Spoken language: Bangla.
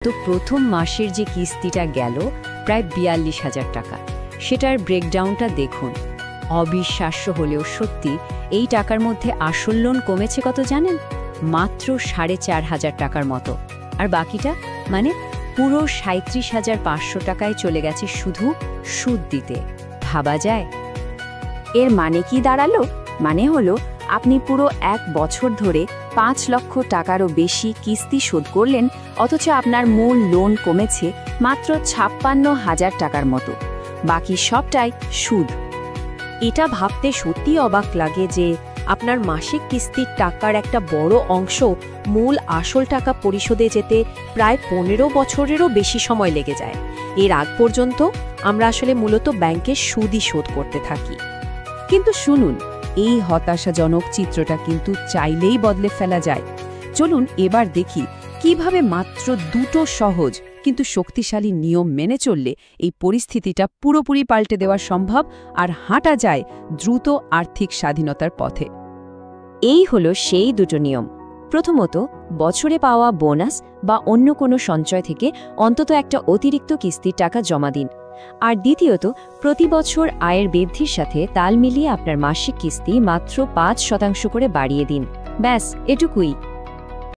তো প্রথম মাসের যে কিস্তিটা গেল প্রায় ৪২,০০০ টাকা, সেটার ব্রেকডাউনটা দেখুন। অবিশ্বাস্য হলেও সত্যি, এই টাকার মধ্যে আসল লোন কমেছে কত জানেন? মাত্র ৪,৫০০ টাকার মতো। আর বাকিটা মানে পুরো ৩৭,৫০০ টাকায় চলে গেছে শুধু সুদ দিতে। ভাবা যায়? এর মানে কি দাঁড়ালো? মানে হলো আপনি পুরো ১ বছর ধরে ৫ লক্ষ টাকারও বেশি কিস্তি শোধ করলেন, অথচ আপনার মূল লোন কমেছে মাত্র ৫৬,০০০ টাকার মতো। বাকি সবটাই সুদ। এটা ভাবতে সত্যি অবাক লাগে যে আপনার মাসিক কিস্তির টাকার একটা বড় অংশ মূল আসল টাকা পরিশোধে যেতে প্রায় ১৫ বছরেরও বেশি সময় লেগে যায়। এর আগ পর্যন্ত আমরা আসলে মূলত ব্যাংকের সুদই শোধ করতে থাকি। কিন্তু শুনুন, এই হতাশাজনক চিত্রটা কিন্তু চাইলেই বদলে ফেলা যায়। চলুন এবার দেখি কিভাবে মাত্র দুটো সহজ কিন্তু শক্তিশালী নিয়ম মেনে চললে এই পরিস্থিতিটা পুরোপুরি পাল্টে দেওয়া সম্ভব আর হাঁটা যায় দ্রুত আর্থিক স্বাধীনতার পথে। এই হলো সেই দুটো নিয়ম। প্রথমত, বছরে পাওয়া বোনাস বা অন্য কোনো সঞ্চয় থেকে অন্তত একটা অতিরিক্ত কিস্তির টাকা জমা দিন। আর দ্বিতীয়ত, প্রতি বছর আয়ের বৃদ্ধির সাথে তাল মিলিয়ে আপনার মাসিক কিস্তি মাত্র ৫% করে বাড়িয়ে দিন। ব্যাস, এটুকুই।